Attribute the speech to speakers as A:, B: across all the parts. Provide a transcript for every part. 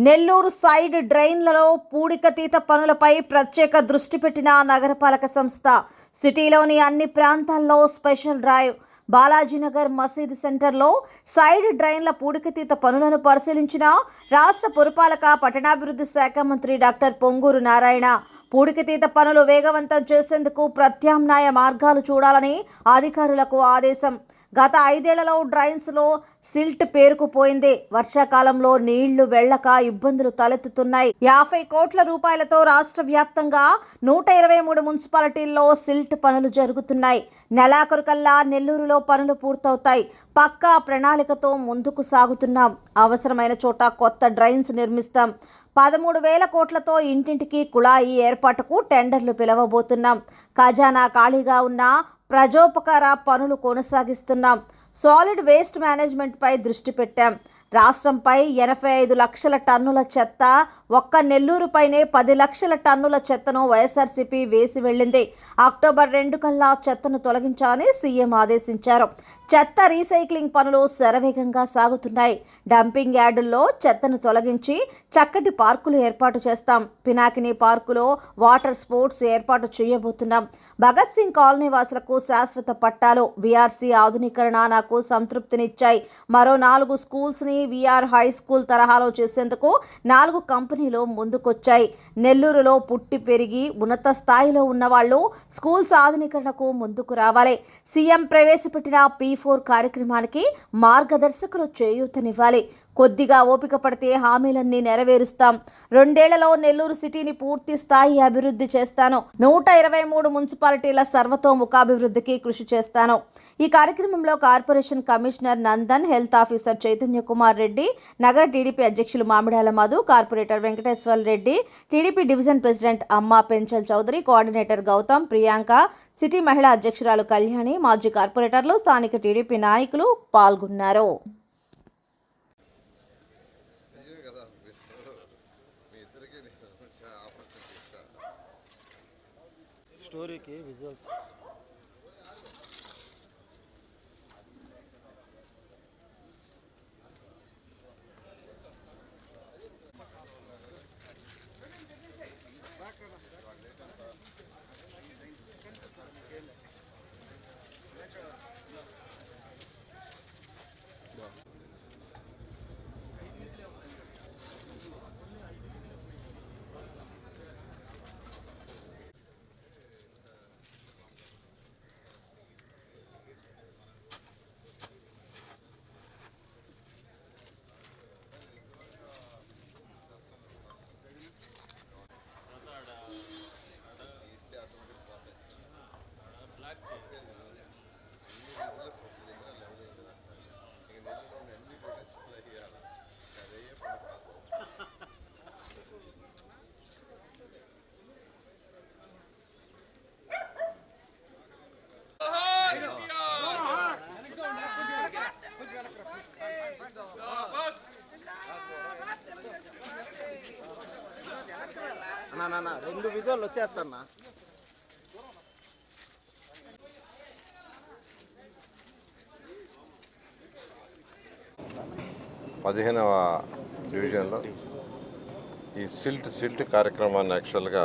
A: Nellore side డ్రైన్లలో పూడికతీత పనులపై ప్రత్యేక దృష్టి పెట్టిన నగరపాలక సంస్థ. సిటీలోని అన్ని ప్రాంతాల్లో స్పెషల్ డ్రైవ్. బాలాజీనగర్ మసీద్ సెంటర్లో సైడ్ డ్రైన్ల పూడికతీత పనులను పరిశీలించిన రాష్ట్ర పురపాలక పట్టణాభివృద్ధి శాఖ మంత్రి డాక్టర్ పొంగూరు నారాయణ. పూడికతీత పనులు వేగవంతం చేసేందుకు ప్రత్యామ్నాయ మార్గాలు చూడాలని అధికారులకు ఆదేశం. గత 5 ఏళ్లలో డ్రైన్స్లో సిల్ట్ పేరుకుపోయింది. వర్షాకాలంలో నీళ్లు వెళ్లక ఇబ్బందులు తలెత్తుతున్నాయి. 50 కోట్ల రూపాయలతో రాష్ట్ర వ్యాప్తంగా 123 మున్సిపాలిటీల్లో సిల్ట్ పనులు జరుగుతున్నాయి. నెలాఖరుకల్లా నెల్లూరులో పనులు పూర్తవుతాయి. పక్కా ప్రణాళికతో ముందుకు సాగుతున్నాం. అవసరమైన చోట కొత్త డ్రైన్స్ నిర్మిస్తాం. 13,000 కోట్లతో ఇంటింటికి కుళాయి ఏర్పాటుకు టెండర్లు పిలవబోతున్నాం. ఖజానా ఖాళీగా ఉన్న ప్రజోపకార పనులు కొనసాగిస్తున్నాం. సాలిడ్ వేస్ట్ మేనేజ్మెంట్పై దృష్టి పెట్టాం. రాష్ట్రంపై 85 లక్షల టన్నుల చెత్త, ఒక్క నెల్లూరుపైనే 10 లక్షల టన్నుల చెత్తను వైఎస్ఆర్సీపీ వేసి వెళ్ళింది. అక్టోబర్ 2 కల్లా చెత్తను తొలగించాలని సీఎం ఆదేశించారు. చెత్త రీసైక్లింగ్ పనులు శరవేగంగా సాగుతున్నాయి. డంపింగ్ యార్డుల్లో చెత్తను తొలగించి చక్కటి పార్కులు ఏర్పాటు చేస్తాం. పినాకిని పార్కులో వాటర్ స్పోర్ట్స్ ఏర్పాటు చేయబోతున్నాం. భగత్ సింగ్ కాలనీ వాసులకు శాశ్వత పట్టాలు. వీఆర్సీ ఆధునీకరణ నాకు సంతృప్తినిచ్చాయి. మరో 4 స్కూల్స్ని వీఆర్ హై స్కూల్ తరహాలో చేసేందుకు 4 కంపెనీలు ముందుకొచ్చాయి. నెల్లూరులో పుట్టి పెరిగి ఉన్నత స్థాయిలో ఉన్నవాళ్లు స్కూల్స్ ఆధునీకరణకు ముందుకు రావాలి. సీఎం ప్రవేశపెట్టిన P4 కార్యక్రమానికి మార్గదర్శకులు చేయూతనివ్వాలి. కొద్దిగా ఓపిక పడితే హామీలన్నీ నెరవేరుస్తాం. 2 ఏళ్లలో నెల్లూరు సిటీని పూర్తి స్థాయి అభివృద్ధి చేస్తాను. 123 మున్సిపాలిటీల సర్వతోముఖాభివృద్ధికి కృషి చేస్తాను. ఈ కార్యక్రమంలో corporation commissioner Nandan, health officer Chaitanya Kumar Reddy, నగర టీడీపీ అధ్యక్షులు Mamidala Madhu, corporator Venkateswara Reddy, TDP division president అమ్మా పెంచల్ చౌదరి, కోఆర్డినేటర్ గౌతమ్, ప్రియాంక, సిటీ మహిళా అధ్యక్షురాలు కళ్యాణి, మాజీ కార్పొరేటర్లు, స్థానిక టీడీపీ నాయకులు పాల్గొన్నారు.
B: స్టోరీకి విజువల్స్ అన్నా 2 విజువల్ వచ్చేస్తాన్నా.
C: పదిహేనవ డివిజన్లో ఈ సిల్ట్ కార్యక్రమాన్ని యాక్చువల్గా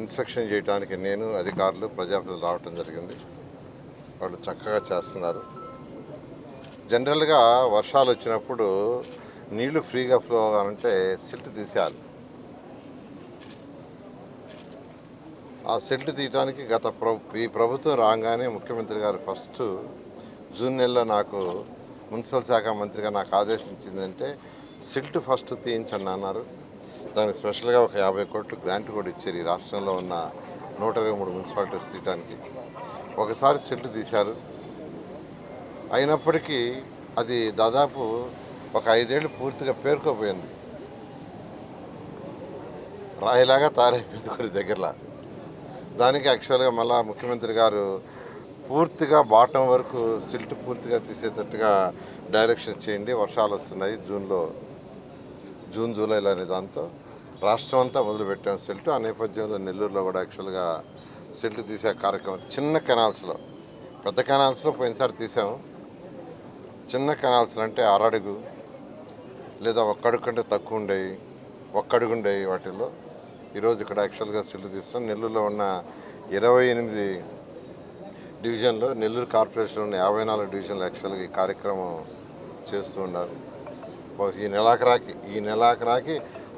C: ఇన్స్పెక్షన్ చేయడానికి నేను, అధికారులు, ప్రజాప్రతినిధులు రావటం జరిగింది. వాళ్ళు చక్కగా చేస్తున్నారు. జనరల్గా వర్షాలు వచ్చినప్పుడు నీళ్లు ఫ్రీగా ఫ్లో అవ్వాలంటే సిల్ట్ తీసేయాలి. ఆ సిల్ట్ తీయడానికి ఈ ప్రభుత్వం రాగానే ముఖ్యమంత్రి గారు ఫస్ట్ జూన్ నెలలో నాకు మున్సిపల్ శాఖ మంత్రిగా నాకు ఆదేశించిందంటే సిల్ట్ ఫస్ట్ తీయించండి అన్నారు. దానికి స్పెషల్గా ఒక 50 కోట్లు గ్రాంట్ కూడా ఇచ్చారు. ఈ రాష్ట్రంలో ఉన్న 123 మున్సిపాలిటీస్ తీయడానికి. ఒకసారి సిల్ట్ తీశారు. అయినప్పటికీ అది దాదాపు ఒక 5 ఏళ్ళు పూర్తిగా పేరుకోపోయింది. రాయిలాగా తయారైపోయింది కొన్ని దగ్గరలో. దానికి యాక్చువల్గా మళ్ళా ముఖ్యమంత్రి గారు పూర్తిగా బాటం వరకు సిల్ట్ పూర్తిగా తీసేటట్టుగా డైరెక్షన్ చేయండి, వర్షాలు వస్తున్నాయి జూన్ జూలైలో అనే దాంతో రాష్ట్రం అంతా మొదలుపెట్టాం సిల్ట్. ఆ నేపథ్యంలో నెల్లూరులో కూడా యాక్చువల్గా సిల్ట్ తీసే కార్యక్రమం చిన్న కెనాల్స్లో, పెద్ద కెనాల్స్లో పోయినసారి తీసాము. చిన్న కెనాల్స్ అంటే 6 అడుగు లేదా ఒక్కడుగు కంటే తక్కువ ఉండేవి, ఒక్కడుగు ఉండేవి. వాటిల్లో ఈరోజు ఇక్కడ యాక్చువల్గా సిల్ట్ తీస్తాం. నెల్లూరులో ఉన్న 28 డివిజన్లో, నెల్లూరు కార్పొరేషన్లో ఉన్న 54 డివిజన్లు యాక్చువల్గా ఈ కార్యక్రమం చేస్తూ ఉన్నారు. ఈ నెలాఖరాకి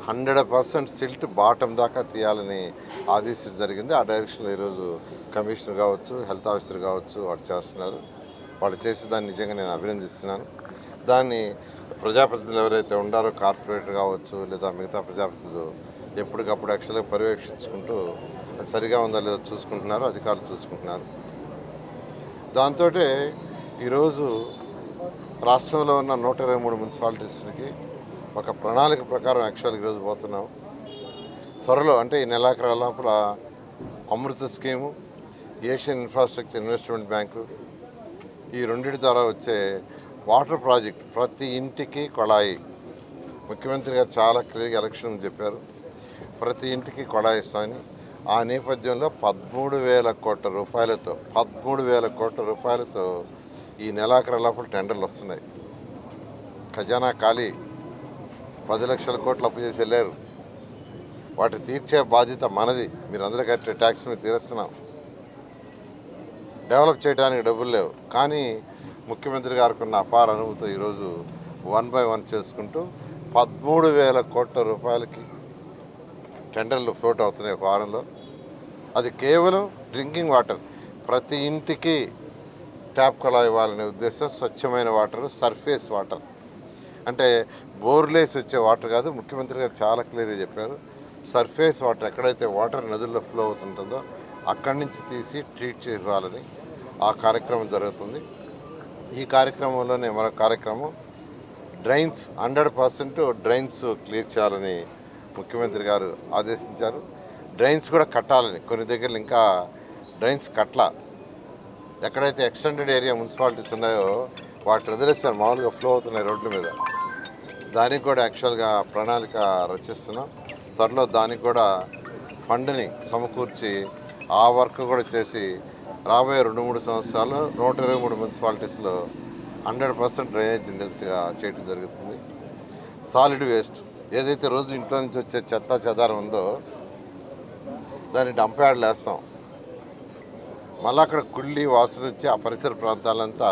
C: 100% సిల్ట్ బాటం దాకా తీయాలని ఆదేశించడం జరిగింది. ఆ డైరెక్షన్లో ఈరోజు కమిషనర్ కావచ్చు, హెల్త్ ఆఫీసర్ కావచ్చు, వాళ్ళు చేస్తున్నారు. వాళ్ళు చేసే దాన్ని నిజంగా నేను అభినందిస్తున్నాను. దాన్ని ప్రజాప్రతినిధులు ఎవరైతే ఉండారో, కార్పొరేటర్ కావచ్చు లేదా మిగతా ప్రజాప్రతినిధులు ఎప్పటికప్పుడు యాక్చువల్గా పర్యవేక్షించుకుంటూ అది సరిగా ఉందా లేదో చూసుకుంటున్నారు, అధికారులు చూసుకుంటున్నారు. దాంతో ఈరోజు రాష్ట్రంలో ఉన్న 123 మున్సిపాలిటీస్కి ఒక ప్రణాళిక ప్రకారం యాక్చువల్గా ఈరోజు పోతున్నాం. త్వరలో అంటే ఈ నెలాఖరు లోపల Amrita scheme, Asian infrastructure investment bank, ఈ రెండింటి ద్వారా వచ్చే వాటర్ ప్రాజెక్ట్, ప్రతి ఇంటికి కొళాయి. ముఖ్యమంత్రి గారు చాలా క్లియర్గా ఎలక్షన్ చెప్పారు, ప్రతి ఇంటికి కొళాయి ఇస్తామని. ఆ నేపథ్యంలో 13,000 కోట్ల రూపాయలతో ఈ నెలాఖరు లోపల టెండర్లు వస్తున్నాయి. ఖజానా ఖాళీ, 10 లక్షల కోట్లు అప్పు చేసి వెళ్ళారు. వాటి తీర్చే బాధ్యత మనది. మీరు అందరూ కట్టే ట్యాక్స్ మీద తీరుస్తున్నాం. డెవలప్ చేయడానికి డబ్బులు లేవు, కానీ ముఖ్యమంత్రి గారికి ఉన్న అపార అనుభూతితో ఈరోజు 1 by 1 చేసుకుంటూ 13,000 కోట్ల రూపాయలకి టెండర్లు ఫ్లోట్ అవుతున్నాయి ఒక వారంలో. అది కేవలం డ్రింకింగ్ వాటర్, ప్రతి ఇంటికి ట్యాప్ కొలా ఇవ్వాలనే ఉద్దేశం. స్వచ్ఛమైన వాటర్, సర్ఫేస్ వాటర్, అంటే బోర్లేసి వచ్చే వాటర్ కాదు. ముఖ్యమంత్రి గారు చాలా క్లియర్గా చెప్పారు, సర్ఫేస్ వాటర్, ఎక్కడైతే వాటర్ నదుల్లో ఫ్లో అవుతుంటుందో అక్కడి నుంచి తీసి ట్రీట్ చేయాలని ఆ కార్యక్రమం జరుగుతుంది. ఈ కార్యక్రమంలోనే మరొక కార్యక్రమం డ్రైన్స్, 100% డ్రైన్స్ క్లియర్ చేయాలని ముఖ్యమంత్రి గారు ఆదేశించారు. డ్రైన్స్ కూడా కట్టాలని, కొన్ని దగ్గరలు ఇంకా డ్రైన్స్ కట్ల. ఎక్కడైతే ఎక్స్టెండెడ్ ఏరియా మున్సిపాలిటీస్ ఉన్నాయో వాటిని వదిలేస్తారు, మామూలుగా ఫ్లో అవుతున్నాయి రోడ్ల మీద. దానికి కూడా యాక్చువల్గా ప్రణాళిక రచిస్తున్నాం. త్వరలో దానికి కూడా ఫండ్ని సమకూర్చి ఆ వర్క్ కూడా చేసి రాబోయే 2-3 సంవత్సరాలు 123 మున్సిపాలిటీస్లో 100% డ్రైనేజ్ ఇండస్ట్రీగా చేయడం జరుగుతుంది. సాలిడ్ వేస్ట్ ఏదైతే రోజు ఇంట్లో నుంచి వచ్చే చెత్త చెదారం ఉందో దాన్ని డంప్ యార్డ్లు వేస్తాం. మళ్ళీ అక్కడ కుళ్ళి వాసన వచ్చి ఆ పరిసర ప్రాంతాలంతా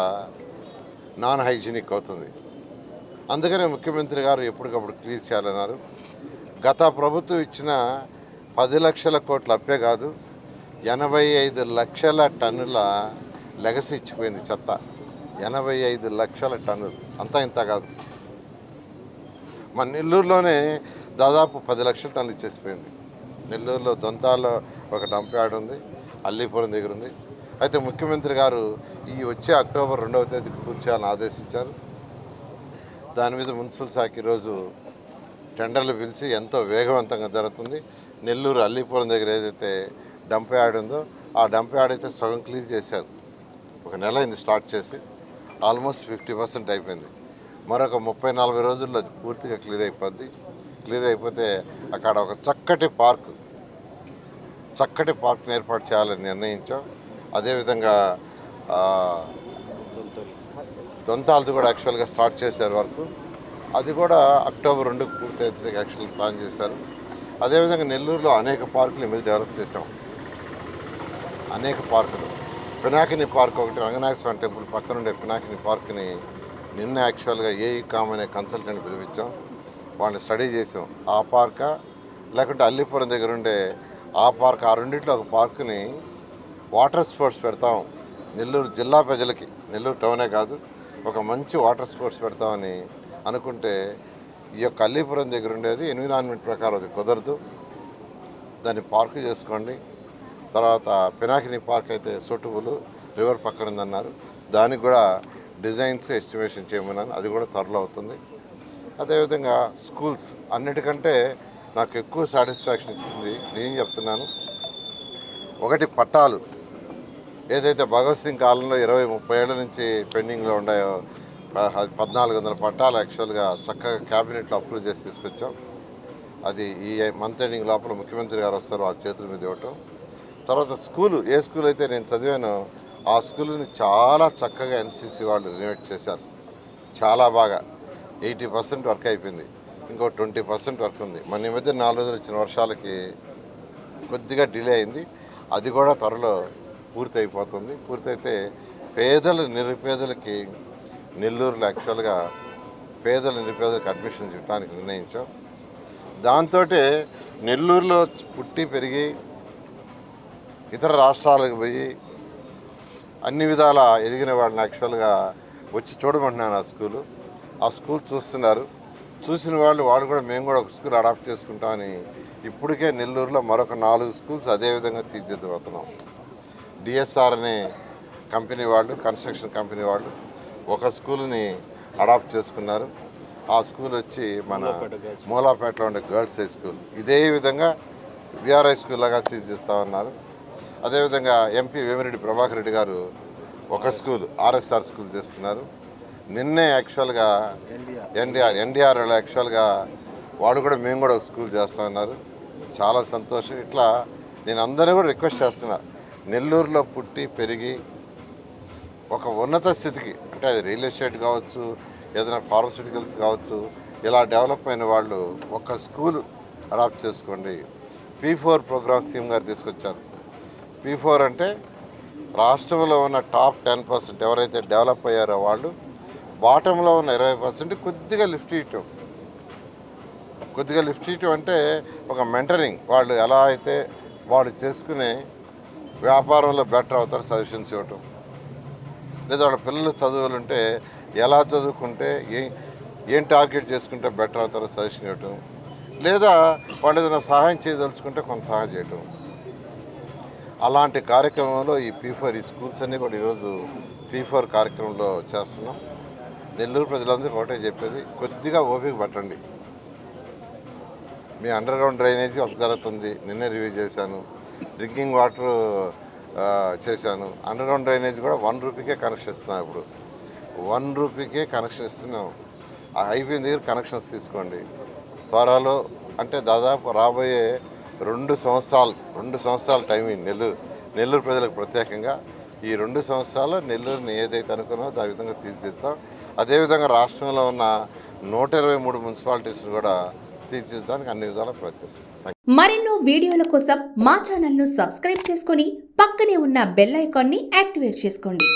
C: నాన్ హైజీనిక్ అవుతుంది. అందుకనే ముఖ్యమంత్రి గారు ఎప్పటికప్పుడు క్లియర్ చేయాలన్నారు. గత ప్రభుత్వం ఇచ్చిన 10 లక్షల కోట్ల అప్పే కాదు, 85 లక్షల టన్నుల లెగసీ ఇచ్చిపోయింది చెత్త. 85 లక్షల టన్నులు, అంతా ఇంత కాదు. మన నెల్లూరులోనే దాదాపు 10 లక్షల టన్నులు ఇచ్చేసిపోయింది. నెల్లూరులో దొంతాల్లో ఒక డంప్ యార్డ్ ఉంది, అల్లీపురం దగ్గర ఉంది. అయితే ముఖ్యమంత్రి గారు ఈ వచ్చే అక్టోబర్ 2వ తేదీకి పూర్తి చేయాలని ఆదేశించారు. దాని మీద మున్సిపల్ శాఖ ఈరోజు టెండర్లు పిలిచి ఎంతో వేగవంతంగా జరుగుతుంది. నెల్లూరు అల్లీపురం దగ్గర ఏదైతే డంప్ యార్డ్ ఉందో ఆ డంప్ యార్డ్ అయితే సగం క్లియర్ చేశారు. ఒక నెల అయింది స్టార్ట్ చేసి, ఆల్మోస్ట్ 50% అయిపోయింది. మరొక 30-40 రోజుల్లో అది పూర్తిగా క్లియర్ అయిపోద్ది. క్లియర్ అయిపోతే అక్కడ ఒక చక్కటి పార్క్ని ఏర్పాటు చేయాలని నిర్ణయించాం. అదేవిధంగా దొంతాలది కూడా యాక్చువల్గా స్టార్ట్ చేశారు వర్క్. అది కూడా అక్టోబర్ 2కి పూర్తి అయితే యాక్చువల్గా ప్లాన్ చేశారు. అదేవిధంగా నెల్లూరులో అనేక పార్కులు మీద డెవలప్ చేసాం. అనేక పార్కులు, పినాకిని పార్క్ ఒకటి, రంగనాథ స్వామి టెంపుల్ పక్కన ఉండే పినాకిని పార్క్ని నిన్న యాక్చువల్గా ఏఈకామ్ అనే కన్సల్టెంట్ పిలిపించాం. వాళ్ళని స్టడీ చేసాం. ఆ పార్కా లేకుంటే అల్లీపురం దగ్గర ఉండే ఆ పార్క్, ఆ రెండింటిలో ఒక పార్కుని వాటర్ స్పోర్ట్స్ పెడతాం. నెల్లూరు జిల్లా ప్రజలకి, నెల్లూరు టౌనే కాదు, ఒక మంచి వాటర్ స్పోర్ట్స్ పెడతామని అనుకుంటే ఈ యొక్క అల్లీపురం దగ్గర ఉండేది ఎన్విరాన్మెంట్ ప్రకారం అది కుదరదు, దాన్ని పార్కు చేసుకోండి. తర్వాత పినాకిని పార్క్ అయితే సూటబుల్, రివర్ పక్కన ఉందన్నారు. దానికి కూడా డిజైన్స్ ఎస్టిమేషన్ చేయమన్నాను, అది కూడా త్వరలో అవుతుంది. అదేవిధంగా స్కూల్స్, అన్నిటికంటే నాకు ఎక్కువ సాటిస్ఫాక్షన్ ఇచ్చింది నేను చెప్తున్నాను, ఒకటి పట్టాలు. ఏదైతే భగత్ సింగ్ కాలంలో 20-30 ఏళ్ల నుంచి పెండింగ్లో ఉన్నాయో 1400 పట్టాలు యాక్చువల్గా చక్కగా క్యాబినెట్లో అప్రూవ్ చేసి తీసుకొచ్చాం. అది ఈ మంత్ ఎండింగ్ లోపల ముఖ్యమంత్రి గారు వస్తారు, వాళ్ళ చేతుల మీద ఇవ్వటం. తర్వాత స్కూలు, ఏ స్కూల్ అయితే నేను చదివానో ఆ స్కూల్ని చాలా చక్కగా ఎన్సీసీ వాళ్ళు రినోవేట్ చేశారు, చాలా బాగా. 80% వర్క్ అయిపోయింది. ఇంకో 20% వర్క్ ఉంది. మన ఈ మధ్య 4 రోజులు వచ్చిన వర్షాలకి కొద్దిగా డిలే అయింది. అది కూడా త్వరలో పూర్తి అయిపోతుంది. పూర్తయితే నిరుపేదలకి నెల్లూరులో యాక్చువల్గా నిరుపేదలకు అడ్మిషన్స్ ఇవ్వడానికి నిర్ణయించాం. దాంతో నెల్లూరులో పుట్టి పెరిగి ఇతర రాష్ట్రాలకు పోయి అన్ని విధాల ఎదిగిన వాళ్ళని యాక్చువల్గా వచ్చి చూడమంటున్నాను ఆ స్కూల్ చూస్తున్నారు. చూసిన వాళ్ళు కూడా మేము కూడా ఒక స్కూల్ అడాప్ట్ చేసుకుంటామని ఇప్పటికే నెల్లూరులో మరొక 4 స్కూల్స్ అదేవిధంగా తీర్చిదిద్దుతున్నాం. డిఎస్ఆర్ అనే కంపెనీ వాళ్ళు, కన్స్ట్రక్షన్ కంపెనీ వాళ్ళు ఒక స్కూల్ని అడాప్ట్ చేసుకున్నారు. ఆ స్కూల్ వచ్చి మన మూలాపేటలో ఉండే గర్ల్స్ హై స్కూల్. ఇదే విధంగా విఆర్ఐ స్కూల్ లాగా తీర్చిదిస్తామన్నారు. అదేవిధంగా ఎంపీ వేమిరెడ్డి ప్రభాకర్ రెడ్డి గారు ఒక స్కూల్ ఆర్ఎస్ఆర్ స్కూల్ చేస్తున్నారు. నిన్నే యాక్చువల్గా ఎన్డీఆర్ యాక్చువల్గా వాడు కూడా మేము కూడా ఒక స్కూల్ చేస్తామన్నారు. చాలా సంతోషం. ఇట్లా నేను అందరినీ కూడా రిక్వెస్ట్ చేస్తున్నా, నెల్లూరులో పుట్టి పెరిగి ఒక ఉన్నత స్థితికి, అంటే అది రియల్ ఎస్టేట్ కావచ్చు, ఏదైనా ఫార్మస్యూటికల్స్ కావచ్చు, ఇలా డెవలప్ అయిన వాళ్ళు ఒక స్కూల్ అడాప్ట్ చేసుకోండి. P4 ప్రోగ్రామ్ సీఎం గారు తీసుకొచ్చారు. P4 అంటే రాష్ట్రంలో ఉన్న టాప్ 10% ఎవరైతే డెవలప్ అయ్యారో వాళ్ళు, బాటంలో ఉన్న 20% కొద్దిగా లిఫ్ట్ ఇవ్వటం అంటే ఒక మెంటరింగ్. వాళ్ళు ఎలా అయితే వాళ్ళు చేసుకునే వ్యాపారంలో బెటర్ అవుతారు సజెషన్స్ ఇవ్వటం, లేదా వాళ్ళ పిల్లలు చదువులుంటే ఎలా చదువుకుంటే ఏం టార్గెట్ చేసుకుంటే బెటర్ అవుతారో సజెషన్ ఇవ్వటం, లేదా వాళ్ళు ఏదైనా సహాయం చేయదలుచుకుంటే కొంత సహాయం చేయటం. అలాంటి కార్యక్రమంలో ఈ P4 ఈ స్కూల్స్ అన్నీ కూడా ఈరోజు P4 కార్యక్రమంలో చేస్తున్నాం. నెల్లూరు ప్రజలందరికీ ఒకటే చెప్పేది, కొద్దిగా ఓపిక పట్టండి. మీ అండర్ గ్రౌండ్ డ్రైనేజీ ఒక జరుగుతుంది, నిన్నే రివ్యూ చేశాను. డ్రింకింగ్ వాటర్ చేశాను. అండర్ గ్రౌండ్ డ్రైనేజ్ కూడా 1 రూపీకే కనెక్షన్ ఇస్తున్నాం. ఇప్పుడు 1 రూపీకే కనెక్షన్ ఇస్తున్నాం. అయిపోయిన దగ్గర కనెక్షన్స్ తీసుకోండి. త్వరలో అంటే దాదాపు రాబోయే 2 సంవత్సరాల టైం నెల్లూరు ప్రజలకు ప్రత్యేకంగా ఈ 2 సంవత్సరాలు నెల్లూరుని ఏదైతే అనుకున్నామో దాని విధంగా తీర్చిదిద్దాం. అదేవిధంగా రాష్ట్రంలో ఉన్న 123 మున్సిపాలిటీస్ని కూడా తీర్చిదిద్దడానికి అన్ని విధాలా ప్రయత్నిస్తాం.
D: మరెన్నో వీడియోల కోసం మా ఛానల్ను సబ్స్క్రైబ్ చేసుకొని పక్కనే ఉన్న బెల్ ఐకాన్ని యాక్టివేట్ చేసుకోండి.